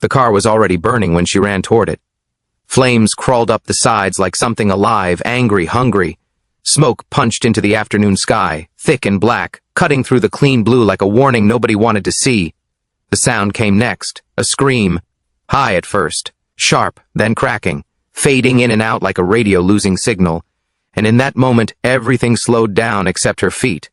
The car was already burning when she ran toward it. Flames crawled up the sides like something alive, angry, hungry. Smoke punched into the afternoon sky, thick and black, cutting through the clean blue like a warning nobody wanted to see. The sound came next, a scream. High at first, sharp, then cracking, fading in and out like a radio losing signal. And in that moment, everything slowed down except her feet.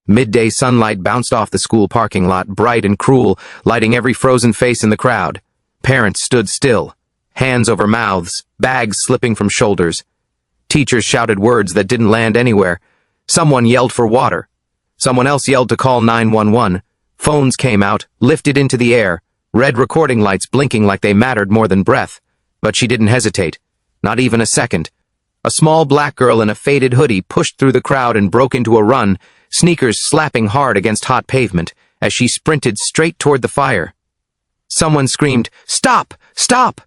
Midday sunlight bounced off the school parking lot, bright and cruel, lighting every frozen face in the crowd. Parents stood still, hands over mouths, bags slipping from shoulders. Teachers shouted words that didn't land anywhere. Someone yelled for water. Someone else yelled to call 911. Phones came out, lifted into the air, red recording lights blinking like they mattered more than breath. But she didn't hesitate. Not even a second. A small black girl in a faded hoodie pushed through the crowd and broke into a run, sneakers slapping hard against hot pavement, as she sprinted straight toward the fire. Someone screamed, "Stop! Stop!"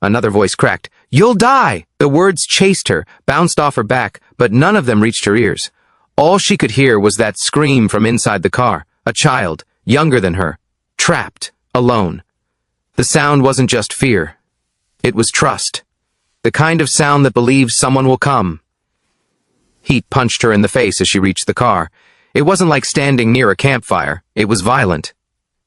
Another voice cracked, "You'll die!" The words chased her, bounced off her back, but none of them reached her ears. All she could hear was that scream from inside the car, a child, younger than her, trapped, alone. The sound wasn't just fear. It was trust. The kind of sound that believes someone will come. Heat punched her in the face as she reached the car. It wasn't like standing near a campfire. It was violent.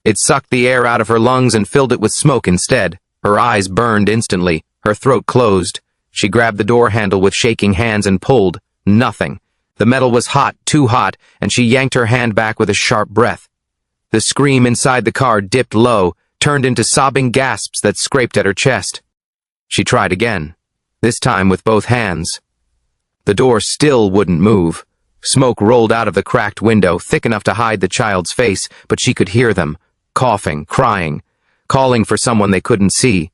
It sucked the air out of her lungs and filled it with smoke instead. Her eyes burned instantly. Her throat closed. She grabbed the door handle with shaking hands and pulled. Nothing. The metal was hot, too hot, and she yanked her hand back with a sharp breath. The scream inside the car dipped low, turned into sobbing gasps that scraped at her chest. She tried again, this time with both hands. The door still wouldn't move. Smoke rolled out of the cracked window, thick enough to hide the child's face, but she could hear them, coughing, crying, calling for someone they couldn't see.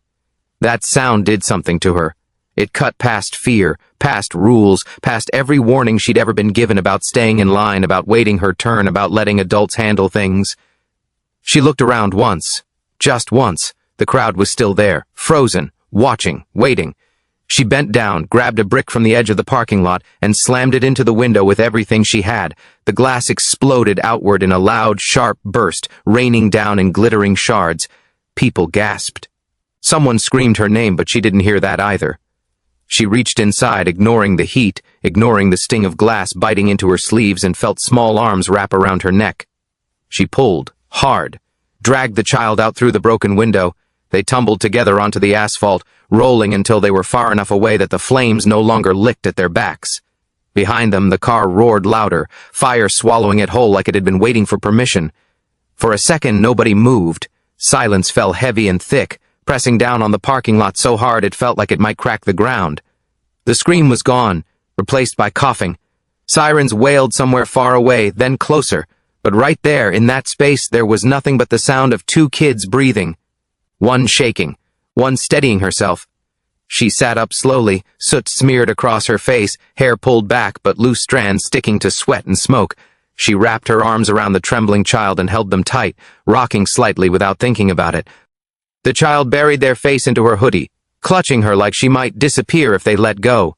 That sound did something to her. It cut past fear, past rules, past every warning she'd ever been given about staying in line, about waiting her turn, about letting adults handle things. She looked around once, just once. The crowd was still there, frozen, watching, waiting. She bent down, grabbed a brick from the edge of the parking lot, and slammed it into the window with everything she had. The glass exploded outward in a loud, sharp burst, raining down in glittering shards. People gasped. Someone screamed her name, but she didn't hear that either. She reached inside, ignoring the heat, ignoring the sting of glass biting into her sleeves, and felt small arms wrap around her neck. She pulled, hard, dragged the child out through the broken window. They tumbled together onto the asphalt, rolling until they were far enough away that the flames no longer licked at their backs. Behind them, the car roared louder, fire swallowing it whole like it had been waiting for permission. For a second, nobody moved. Silence fell heavy and thick, pressing down on the parking lot so hard it felt like it might crack the ground. The scream was gone, replaced by coughing. Sirens wailed somewhere far away, then closer. But right there, in that space, there was nothing but the sound of two kids breathing. One shaking, one steadying herself. She sat up slowly, soot smeared across her face, hair pulled back but loose strands sticking to sweat and smoke. She wrapped her arms around the trembling child and held them tight, rocking slightly without thinking about it. The child buried their face into her hoodie, clutching her like she might disappear if they let go.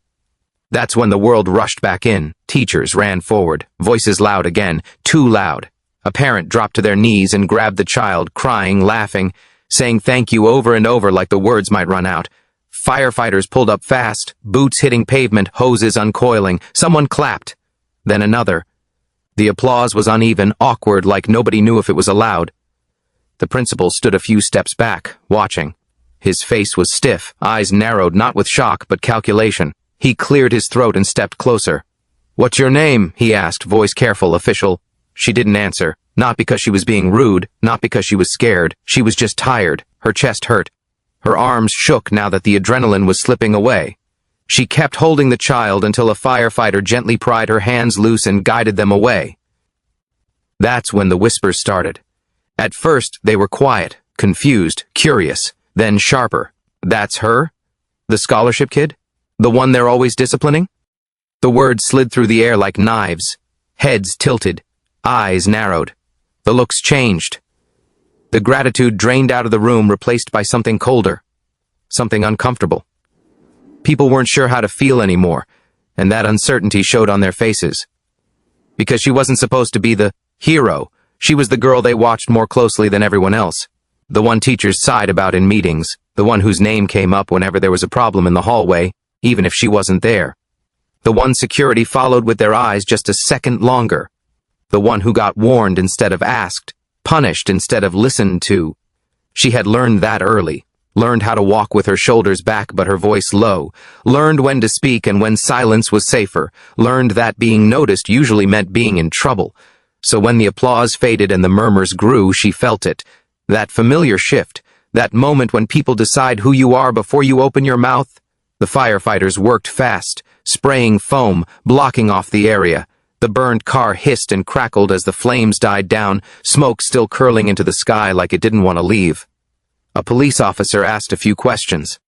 That's when the world rushed back in. Teachers ran forward, voices loud again, too loud. A parent dropped to their knees and grabbed the child, crying, laughing, saying thank you over and over like the words might run out. Firefighters pulled up fast, boots hitting pavement, hoses uncoiling. Someone clapped. Then another. The applause was uneven, awkward, like nobody knew if it was allowed. The principal stood a few steps back, watching. His face was stiff, eyes narrowed not with shock but calculation. He cleared his throat and stepped closer. "What's your name?" he asked, voice careful, official. She didn't answer. Not because she was being rude, not because she was scared. She was just tired. Her chest hurt. Her arms shook now that the adrenaline was slipping away. She kept holding the child until a firefighter gently pried her hands loose and guided them away. That's when the whispers started. At first, they were quiet, confused, curious, then sharper. "That's her? The scholarship kid? The one they're always disciplining?" The words slid through the air like knives. Heads tilted. Eyes narrowed. The looks changed. The gratitude drained out of the room, replaced by something colder. Something uncomfortable. People weren't sure how to feel anymore, and that uncertainty showed on their faces. Because she wasn't supposed to be the hero. She was the girl they watched more closely than everyone else. The one teachers sighed about in meetings, the one whose name came up whenever there was a problem in the hallway, even if she wasn't there. The one security followed with their eyes just a second longer. The one who got warned instead of asked, punished instead of listened to. She had learned that early, learned how to walk with her shoulders back but her voice low, learned when to speak and when silence was safer, learned that being noticed usually meant being in trouble. So when the applause faded and the murmurs grew, she felt it. That familiar shift, that moment when people decide who you are before you open your mouth. The firefighters worked fast, spraying foam, blocking off the area. The burned car hissed and crackled as the flames died down, smoke still curling into the sky like it didn't want to leave. A police officer asked a few questions.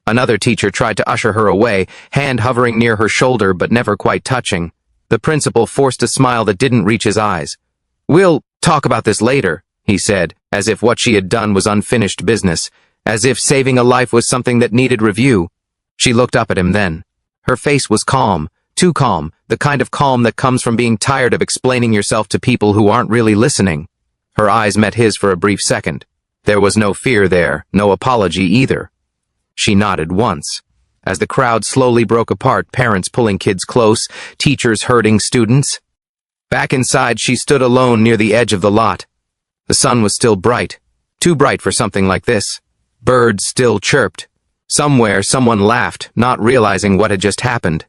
Another teacher tried to usher her away, hand hovering near her shoulder but never quite touching. The principal forced a smile that didn't reach his eyes. "We'll talk about this later," he said, as if what she had done was unfinished business, as if saving a life was something that needed review. She looked up at him then. Her face was calm, too calm, the kind of calm that comes from being tired of explaining yourself to people who aren't really listening. Her eyes met his for a brief second. There was no fear there, no apology either. She nodded once. As the crowd slowly broke apart, parents pulling kids close, teachers herding students. Back inside, she stood alone near the edge of the lot. The sun was still bright, too bright for something like this. Birds still chirped. Somewhere, someone laughed, not realizing what had just happened.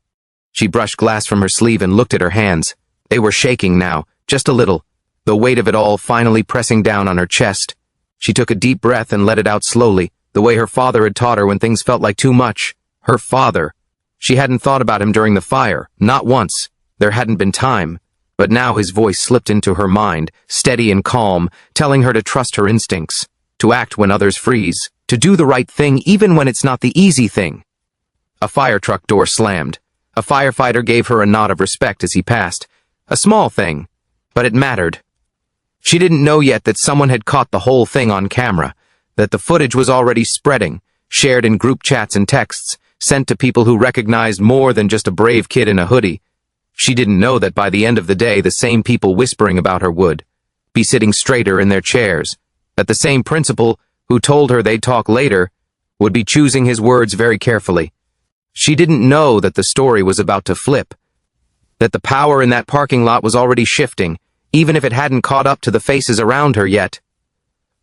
She brushed glass from her sleeve and looked at her hands. They were shaking now, just a little, the weight of it all finally pressing down on her chest. She took a deep breath and let it out slowly, the way her father had taught her when things felt like too much. Her father. She hadn't thought about him during the fire, not once. There hadn't been time. But now his voice slipped into her mind, steady and calm, telling her to trust her instincts, to act when others freeze, to do the right thing even when it's not the easy thing. A fire truck door slammed. A firefighter gave her a nod of respect as he passed. A small thing, but it mattered. She didn't know yet that someone had caught the whole thing on camera, that the footage was already spreading, shared in group chats and texts, sent to people who recognized more than just a brave kid in a hoodie. She didn't know that by the end of the day the same people whispering about her would be sitting straighter in their chairs, that the same principal who told her they'd talk later would be choosing his words very carefully. She didn't know that the story was about to flip, that the power in that parking lot was already shifting, even if it hadn't caught up to the faces around her yet.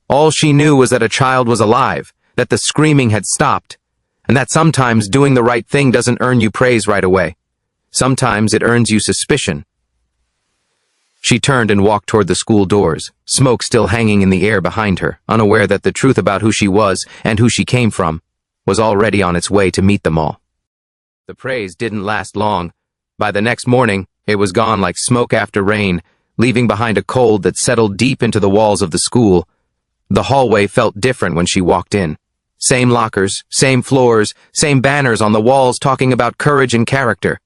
All she knew was that a child was alive, that the screaming had stopped, and that sometimes doing the right thing doesn't earn you praise right away. Sometimes it earns you suspicion. She turned and walked toward the school doors, smoke still hanging in the air behind her, unaware that the truth about who she was and who she came from was already on its way to meet them all. The praise didn't last long. By the next morning, it was gone like smoke after rain, leaving behind a cold that settled deep into the walls of the school. The hallway felt different when she walked in. Same lockers, same floors, same banners on the walls talking about courage and character.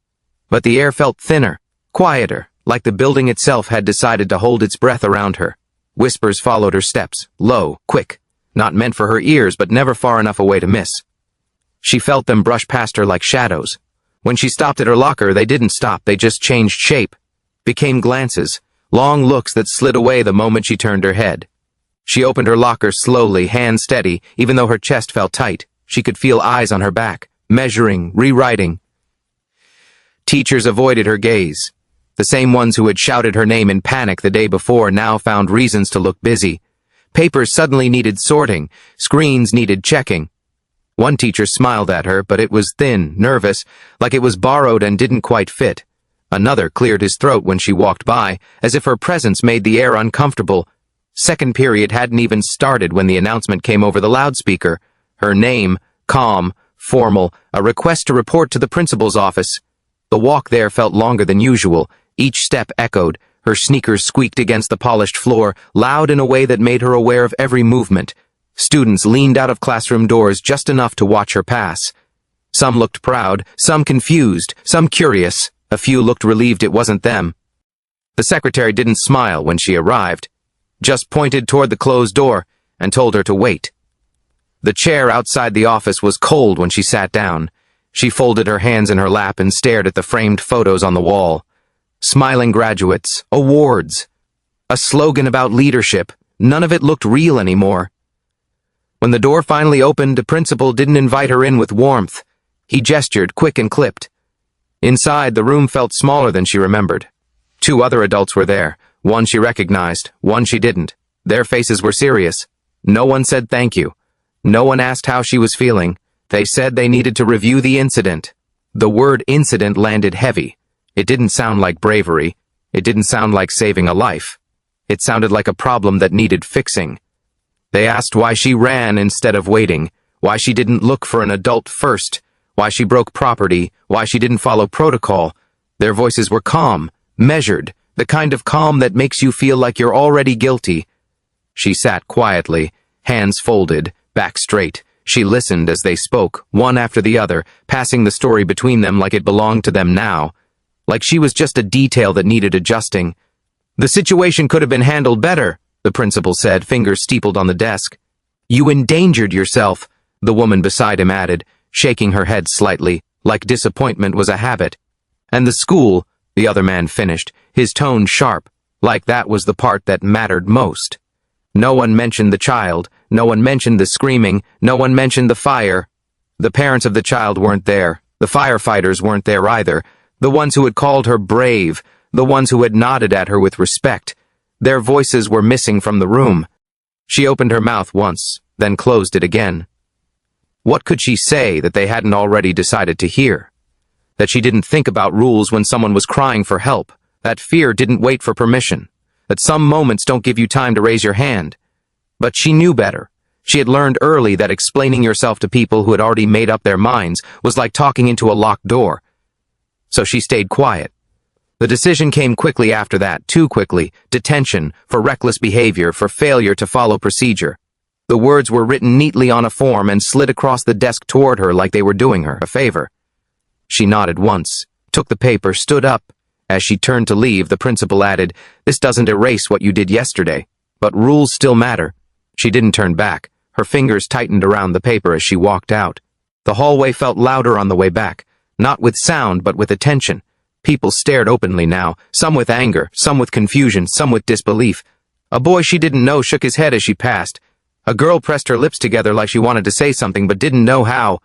But the air felt thinner, quieter, like the building itself had decided to hold its breath around her. Whispers followed her steps, low, quick, not meant for her ears but never far enough away to miss. She felt them brush past her like shadows. When she stopped at her locker, they didn't stop, they just changed shape, became glances, long looks that slid away the moment she turned her head. She opened her locker slowly, hand steady, even though her chest felt tight. She could feel eyes on her back, measuring, rewriting. Teachers avoided her gaze. The same ones who had shouted her name in panic the day before now found reasons to look busy. Papers suddenly needed sorting, screens needed checking. One teacher smiled at her, but it was thin, nervous, like it was borrowed and didn't quite fit. Another cleared his throat when she walked by, as if her presence made the air uncomfortable. Second period hadn't even started when the announcement came over the loudspeaker. Her name, calm, formal, a request to report to the principal's office. The walk there felt longer than usual. Each step echoed. Her sneakers squeaked against the polished floor, loud in a way that made her aware of every movement. Students leaned out of classroom doors just enough to watch her pass. Some looked proud, some confused, some curious. A few looked relieved it wasn't them. The secretary didn't smile when she arrived, just pointed toward the closed door and told her to wait. The chair outside the office was cold when she sat down. She folded her hands in her lap and stared at the framed photos on the wall. Smiling graduates, awards, a slogan about leadership. None of it looked real anymore. When the door finally opened, the principal didn't invite her in with warmth. He gestured, quick and clipped. Inside, the room felt smaller than she remembered. 2 other adults were there. One she recognized, one she didn't. Their faces were serious. No one said thank you. No one asked how she was feeling. They said they needed to review the incident. The word incident landed heavy. It didn't sound like bravery. It didn't sound like saving a life. It sounded like a problem that needed fixing. They asked why she ran instead of waiting, why she didn't look for an adult first, why she broke property, why she didn't follow protocol. Their voices were calm, measured, the kind of calm that makes you feel like you're already guilty. She sat quietly, hands folded, back straight. She listened as they spoke, one after the other, passing the story between them like it belonged to them now, like she was just a detail that needed adjusting. "The situation could have been handled better," the principal said, fingers steepled on the desk. "You endangered yourself," the woman beside him added, shaking her head slightly, like disappointment was a habit. "And the school," the other man finished, his tone sharp, like that was the part that mattered most. No one mentioned the child, no one mentioned the screaming, no one mentioned the fire. The parents of the child weren't there, the firefighters weren't there either, the ones who had called her brave, the ones who had nodded at her with respect. Their voices were missing from the room. She opened her mouth once, then closed it again. What could she say that they hadn't already decided to hear? That she didn't think about rules when someone was crying for help, that fear didn't wait for permission, that some moments don't give you time to raise your hand. But she knew better. She had learned early that explaining yourself to people who had already made up their minds was like talking into a locked door. So she stayed quiet. The decision came quickly after that, too quickly. Detention, for reckless behavior, for failure to follow procedure. The words were written neatly on a form and slid across the desk toward her like they were doing her a favor. She nodded once, took the paper, stood up. As she turned to leave, the principal added, "This doesn't erase what you did yesterday, but rules still matter." She didn't turn back. Her fingers tightened around the paper as she walked out. The hallway felt louder on the way back, not with sound but with attention. People stared openly now, some with anger, some with confusion, some with disbelief. A boy she didn't know shook his head as she passed. A girl pressed her lips together like she wanted to say something but didn't know how.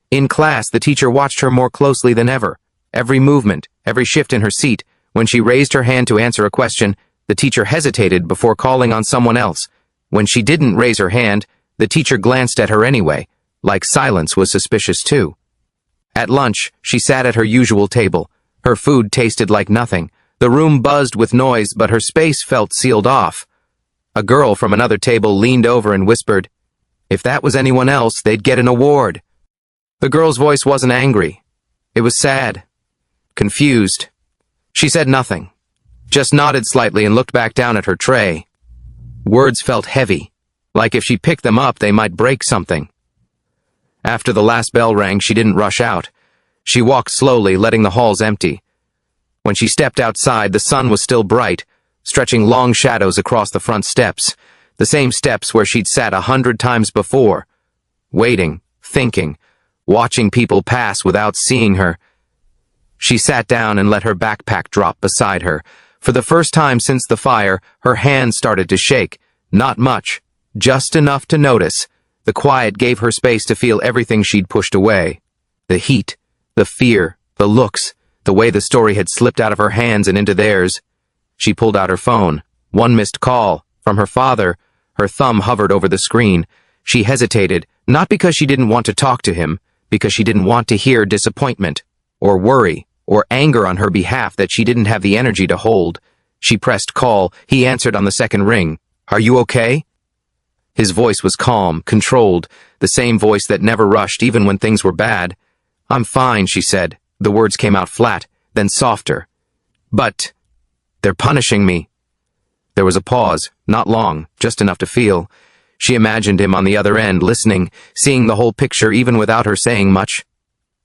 In class, the teacher watched her more closely than ever. Every movement, every shift in her seat. When she raised her hand to answer a question, the teacher hesitated before calling on someone else. When she didn't raise her hand, the teacher glanced at her anyway, like silence was suspicious too. At lunch, she sat at her usual table. Her food tasted like nothing. The room buzzed with noise, but her space felt sealed off. A girl from another table leaned over and whispered, "If that was anyone else, they'd get an award." The girl's voice wasn't angry. It was sad. Confused. She said nothing, just nodded slightly and looked back down at her tray. Words felt heavy, like if she picked them up they might break something. After the last bell rang, she didn't rush out. She walked slowly, letting the halls empty. When she stepped outside, the sun was still bright, stretching long shadows across the front steps, the same steps where she'd sat 100 times before, waiting, thinking, watching people pass without seeing her. She sat down and let her backpack drop beside her. For the first time since the fire, her hands started to shake. Not much, just enough to notice. The quiet gave her space to feel everything she'd pushed away. The heat, the fear, the looks, the way the story had slipped out of her hands and into theirs. She pulled out her phone. One missed call, from her father. Her thumb hovered over the screen. She hesitated, not because she didn't want to talk to him, because she didn't want to hear disappointment, or worry, or anger on her behalf that she didn't have the energy to hold. She pressed call. He answered on the second ring. "Are you okay?" His voice was calm, controlled, the same voice that never rushed even when things were bad. "I'm fine," she said. The words came out flat, then softer. "But they're punishing me." There was a pause, not long, just enough to feel. She imagined him on the other end, listening, seeing the whole picture even without her saying much.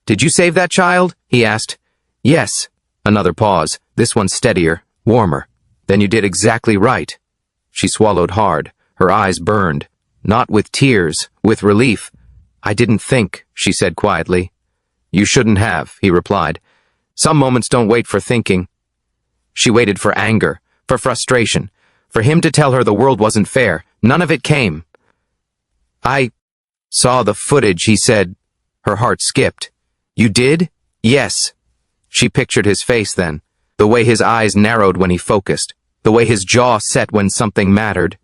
"Did you save that child?" he asked. "Yes." Another pause, this one steadier, warmer. "Then you did exactly right." She swallowed hard. Her eyes burned. Not with tears, with relief. "I didn't think," she said quietly. "You shouldn't have," he replied. "Some moments don't wait for thinking." She waited for anger, for frustration, for him to tell her the world wasn't fair. None of it came. I saw the footage, he said. Her heart skipped. You did? Yes. She pictured his face then, the way his eyes narrowed when he focused, the way his jaw set when something mattered.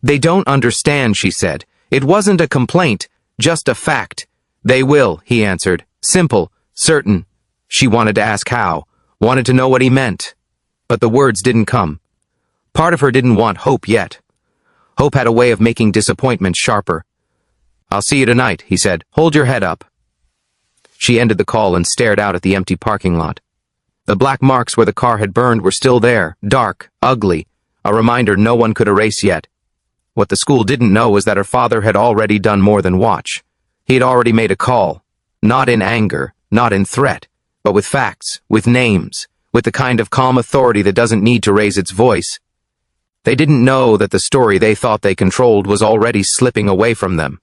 They don't understand, she said. It wasn't a complaint, just a fact. They will, he answered. Simple, certain. She wanted to ask how, wanted to know what he meant. But the words didn't come. Part of her didn't want hope yet. Hope had a way of making disappointment sharper. I'll see you tonight, he said. Hold your head up. She ended the call and stared out at the empty parking lot. The black marks where the car had burned were still there, dark, ugly, a reminder no one could erase yet. What the school didn't know was that her father had already done more than watch. He had already made a call, not in anger, not in threat, but with facts, with names, with the kind of calm authority that doesn't need to raise its voice. They didn't know that the story they thought they controlled was already slipping away from them,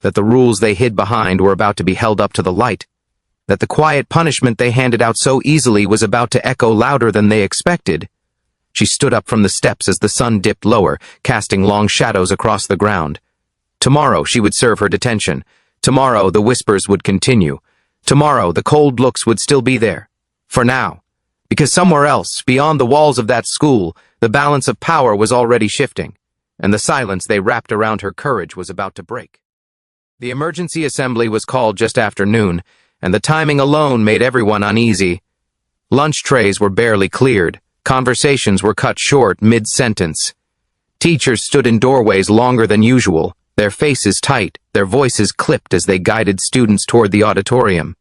that the rules they hid behind were about to be held up to the light, that the quiet punishment they handed out so easily was about to echo louder than they expected. She stood up from the steps as the sun dipped lower, casting long shadows across the ground. Tomorrow she would serve her detention. Tomorrow the whispers would continue. Tomorrow the cold looks would still be there. For now. Because somewhere else, beyond the walls of that school, the balance of power was already shifting, and the silence they wrapped around her courage was about to break. The emergency assembly was called just after noon, and the timing alone made everyone uneasy. Lunch trays were barely cleared. Conversations were cut short mid-sentence. Teachers stood in doorways longer than usual, their faces tight, their voices clipped as they guided students toward the auditorium.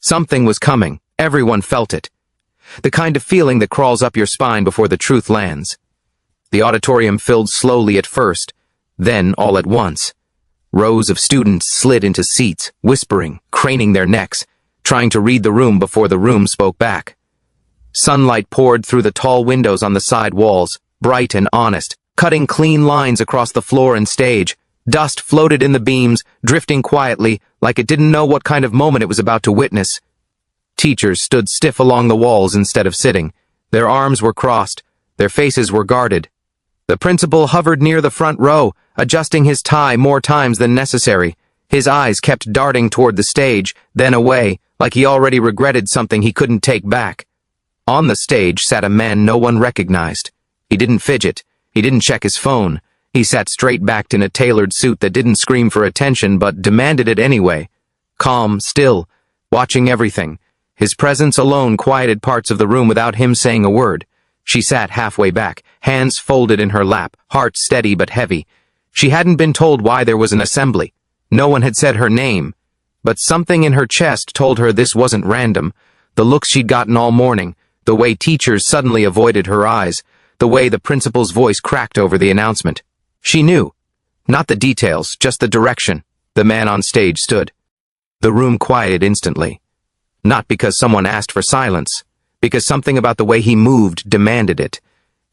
Something was coming. Everyone felt it. The kind of feeling that crawls up your spine before the truth lands. The auditorium filled slowly at first, then all at once. Rows of students slid into seats, whispering, craning their necks, trying to read the room before the room spoke back. Sunlight poured through the tall windows on the side walls, bright and honest, cutting clean lines across the floor and stage. Dust floated in the beams, drifting quietly, like it didn't know what kind of moment it was about to witness. Teachers stood stiff along the walls instead of sitting. Their arms were crossed, their faces were guarded. The principal hovered near the front row, adjusting his tie more times than necessary. His eyes kept darting toward the stage, then away, like he already regretted something he couldn't take back. On the stage sat a man no one recognized. He didn't fidget. He didn't check his phone. He sat straight-backed in a tailored suit that didn't scream for attention but demanded it anyway. Calm, still, watching everything. His presence alone quieted parts of the room without him saying a word. She sat halfway back, hands folded in her lap, heart steady but heavy. She hadn't been told why there was an assembly. No one had said her name. But something in her chest told her this wasn't random. The looks she'd gotten all morning, the way teachers suddenly avoided her eyes, the way the principal's voice cracked over the announcement. She knew. Not the details, just the direction. The man on stage stood. The room quieted instantly. Not because someone asked for silence, because something about the way he moved demanded it.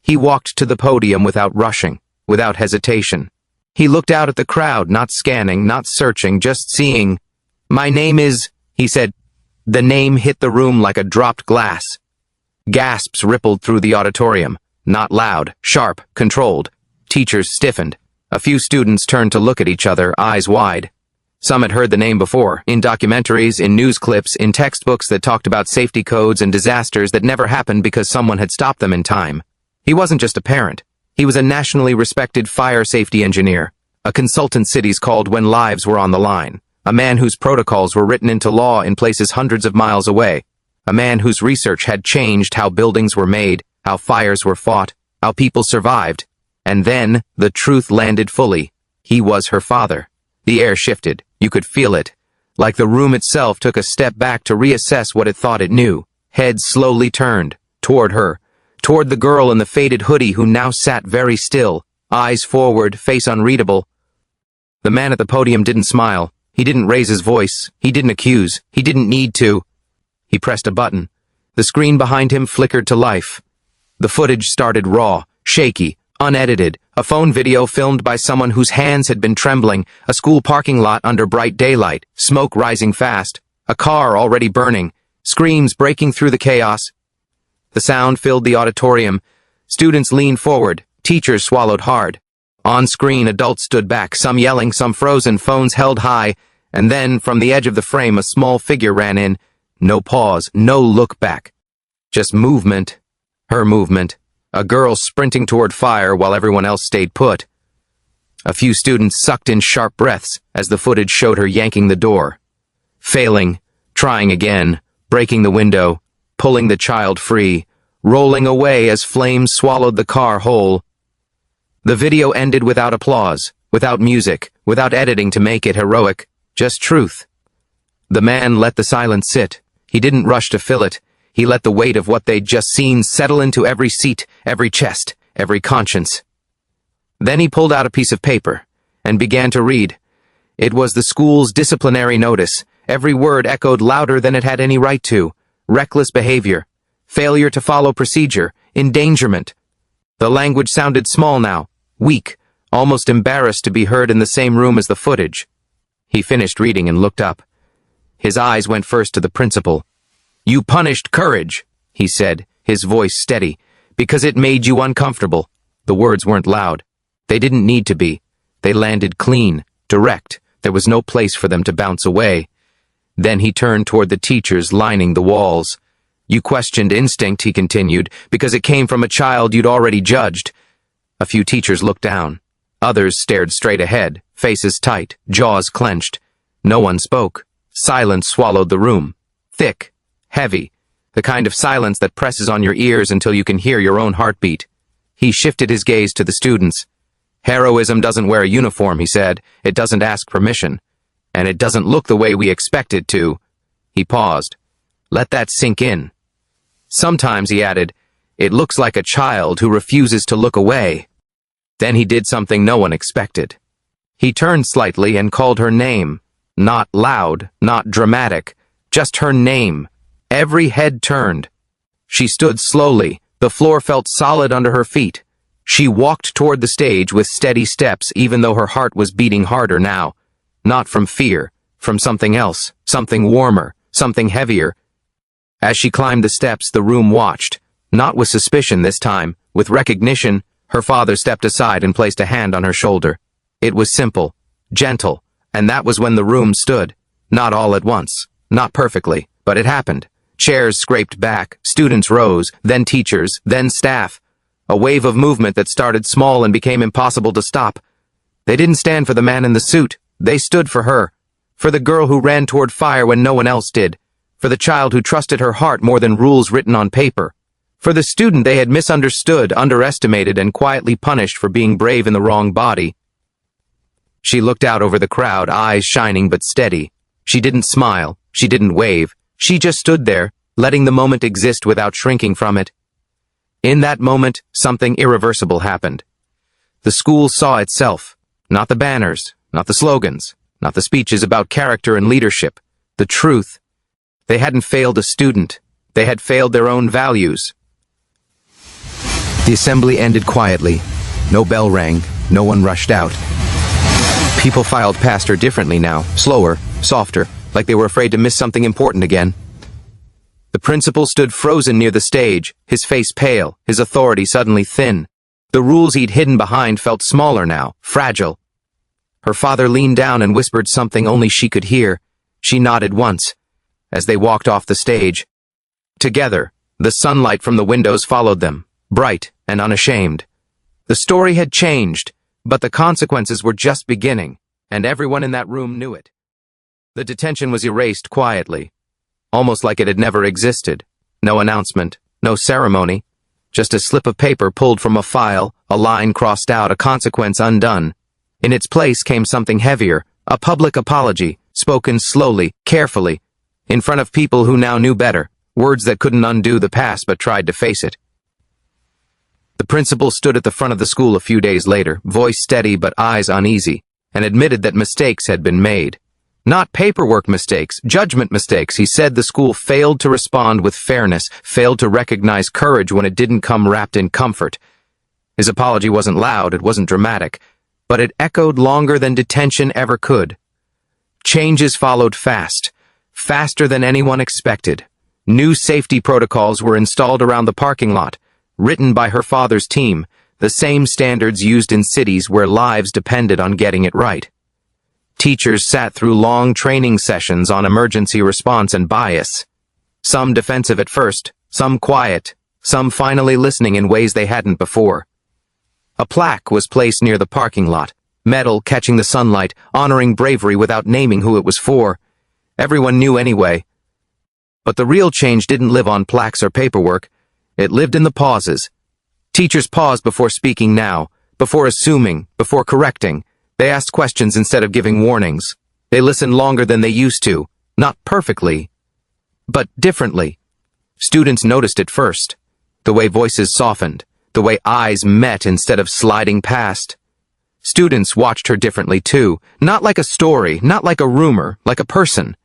He walked to the podium without rushing, without hesitation. He looked out at the crowd, not scanning, not searching, just seeing. "My name is," he said. The name hit the room like a dropped glass. Gasps rippled through the auditorium. Not loud, sharp, controlled. Teachers stiffened. A few students turned to look at each other, eyes wide. Some had heard the name before, in documentaries, in news clips, in textbooks that talked about safety codes and disasters that never happened because someone had stopped them in time. He wasn't just a parent. He was a nationally respected fire safety engineer, a consultant cities called when lives were on the line, a man whose protocols were written into law in places hundreds of miles away, a man whose research had changed how buildings were made, how fires were fought, how people survived. And then, the truth landed fully. He was her father. The air shifted. You could feel it. Like the room itself took a step back to reassess what it thought it knew. Heads slowly turned. Toward her. Toward the girl in the faded hoodie who now sat very still. Eyes forward, face unreadable. The man at the podium didn't smile. He didn't raise his voice. He didn't accuse. He didn't need to. He pressed a button. The screen behind him flickered to life. The footage started raw, shaky, unedited, a phone video filmed by someone whose hands had been trembling, a school parking lot under bright daylight, smoke rising fast, a car already burning, screams breaking through the chaos. The sound filled the auditorium. Students leaned forward, teachers swallowed hard. On screen, adults stood back, some yelling, some frozen, phones held high, and then, from the edge of the frame, a small figure ran in. No pause, no look back. Just movement. Her movement. A girl sprinting toward fire while everyone else stayed put. A few students sucked in sharp breaths as the footage showed her yanking the door. Failing, trying again, breaking the window, pulling the child free, rolling away as flames swallowed the car whole. The video ended without applause, without music, without editing to make it heroic, just truth. The man let the silence sit. He didn't rush to fill it. He let the weight of what they'd just seen settle into every seat, every chest, every conscience. Then he pulled out a piece of paper and began to read. It was the school's disciplinary notice. Every word echoed louder than it had any right to. Reckless behavior, failure to follow procedure, endangerment. The language sounded small now, weak, almost embarrassed to be heard in the same room as the footage. He finished reading and looked up. His eyes went first to the principal. "You punished courage," he said, his voice steady, "because it made you uncomfortable." The words weren't loud. They didn't need to be. They landed clean, direct. There was no place for them to bounce away. Then he turned toward the teachers lining the walls. "You questioned instinct," he continued, "because it came from a child you'd already judged." A few teachers looked down. Others stared straight ahead, faces tight, jaws clenched. No one spoke. Silence swallowed the room. Thick, heavy, the kind of silence that presses on your ears until you can hear your own heartbeat. He shifted his gaze to the students. "Heroism doesn't wear a uniform," he said. "It doesn't ask permission. And it doesn't look the way we expect it to." He paused. "Let that sink in. Sometimes," he added, "it looks like a child who refuses to look away." Then he did something no one expected. He turned slightly and called her name. Not loud, not dramatic, just her name. Every head turned. She stood slowly. The floor felt solid under her feet. She walked toward the stage with steady steps, even though her heart was beating harder now. Not from fear, from something else, something warmer, something heavier. As she climbed the steps, the room watched, not with suspicion this time, with recognition. Her father stepped aside and placed a hand on her shoulder. It was simple, gentle, and that was when the room stood. Not all at once, not perfectly, but it happened. Chairs scraped back, students rose, then teachers, then staff. A wave of movement that started small and became impossible to stop. They didn't stand for the man in the suit. They stood for her. For the girl who ran toward fire when no one else did. For the child who trusted her heart more than rules written on paper. For the student they had misunderstood, underestimated, and quietly punished for being brave in the wrong body. She looked out over the crowd, eyes shining but steady. She didn't smile. She didn't wave. She just stood there, letting the moment exist without shrinking from it. In that moment, something irreversible happened. The school saw itself. Not the banners, not the slogans, not the speeches about character and leadership. The truth. They hadn't failed a student. They had failed their own values. The assembly ended quietly. No bell rang. No one rushed out. People filed past her differently now, slower, softer, like they were afraid to miss something important again. The principal stood frozen near the stage, his face pale, his authority suddenly thin. The rules he'd hidden behind felt smaller now, fragile. Her father leaned down and whispered something only she could hear. She nodded once, as they walked off the stage. Together, the sunlight from the windows followed them, bright and unashamed. The story had changed, but the consequences were just beginning, and everyone in that room knew it. The detention was erased quietly, almost like it had never existed. No announcement, no ceremony, just a slip of paper pulled from a file, a line crossed out, a consequence undone. In its place came something heavier, a public apology, spoken slowly, carefully, in front of people who now knew better, words that couldn't undo the past but tried to face it. The principal stood at the front of the school a few days later, voice steady but eyes uneasy, and admitted that mistakes had been made. Not paperwork mistakes, judgment mistakes. He said the school failed to respond with fairness, failed to recognize courage when it didn't come wrapped in comfort. His apology wasn't loud, it wasn't dramatic, but it echoed longer than detention ever could. Changes followed fast, faster than anyone expected. New safety protocols were installed around the parking lot, written by her father's team. The same standards used in cities where lives depended on getting it right. Teachers sat through long training sessions on emergency response and bias. Some defensive at first, some quiet, some finally listening in ways they hadn't before. A plaque was placed near the parking lot, metal catching the sunlight, honoring bravery without naming who it was for. Everyone knew anyway. But the real change didn't live on plaques or paperwork. It lived in the pauses. Teachers paused before speaking now, before assuming, before correcting. They asked questions instead of giving warnings. They listened longer than they used to, not perfectly, but differently. Students noticed it first. The way voices softened, the way eyes met instead of sliding past. Students watched her differently too, not like a story, not like a rumor, like a person.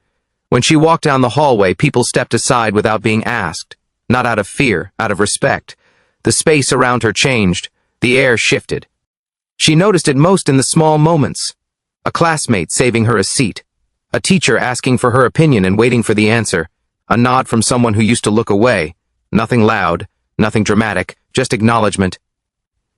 When she walked down the hallway, people stepped aside without being asked, not out of fear, out of respect. The space around her changed, the air shifted. She noticed it most in the small moments. A classmate saving her a seat, a teacher asking for her opinion and waiting for the answer, a nod from someone who used to look away. Nothing loud, nothing dramatic, just acknowledgement.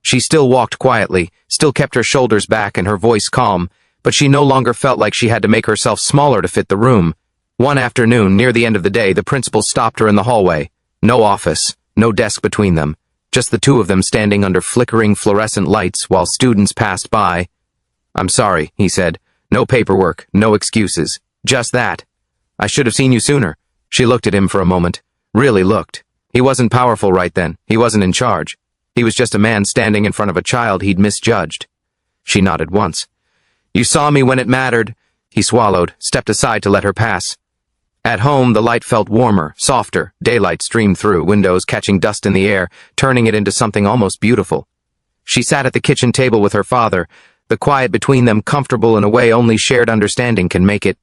She still walked quietly, still kept her shoulders back and her voice calm, but she no longer felt like she had to make herself smaller to fit the room. One afternoon, near the end of the day, the principal stopped her in the hallway. No office, no desk between them. Just the two of them standing under flickering fluorescent lights while students passed by. "I'm sorry," he said. "No paperwork, no excuses. Just that. I should have seen you sooner." She looked at him for a moment. Really looked. He wasn't powerful right then. He wasn't in charge. He was just a man standing in front of a child he'd misjudged. She nodded once. "You saw me when it mattered." He swallowed, stepped aside to let her pass. At home, the light felt warmer, softer. Daylight streamed through, windows catching dust in the air, turning it into something almost beautiful. She sat at the kitchen table with her father, the quiet between them comfortable in a way only shared understanding can make it.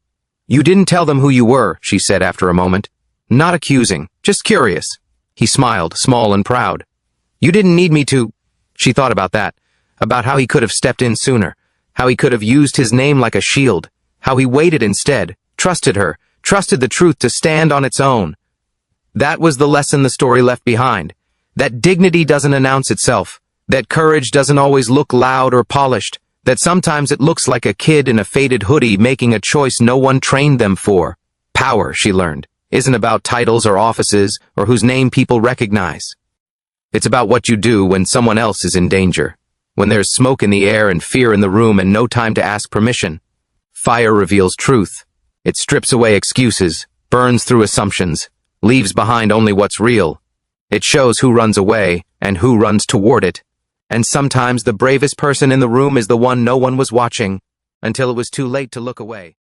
"You didn't tell them who you were," she said after a moment. "Not accusing, just curious." He smiled, small and proud. "You didn't need me to—" She thought about that, about how he could have stepped in sooner, how he could have used his name like a shield, how he waited instead, trusted her, trusted the truth to stand on its own. That was the lesson the story left behind. That dignity doesn't announce itself, that courage doesn't always look loud or polished, that sometimes it looks like a kid in a faded hoodie making a choice no one trained them for. Power, she learned, isn't about titles or offices or whose name people recognize. It's about what you do when someone else is in danger, when there's smoke in the air and fear in the room and no time to ask permission. Fire reveals truth. It strips away excuses, burns through assumptions, leaves behind only what's real. It shows who runs away and who runs toward it. And sometimes the bravest person in the room is the one no one was watching, until it was too late to look away.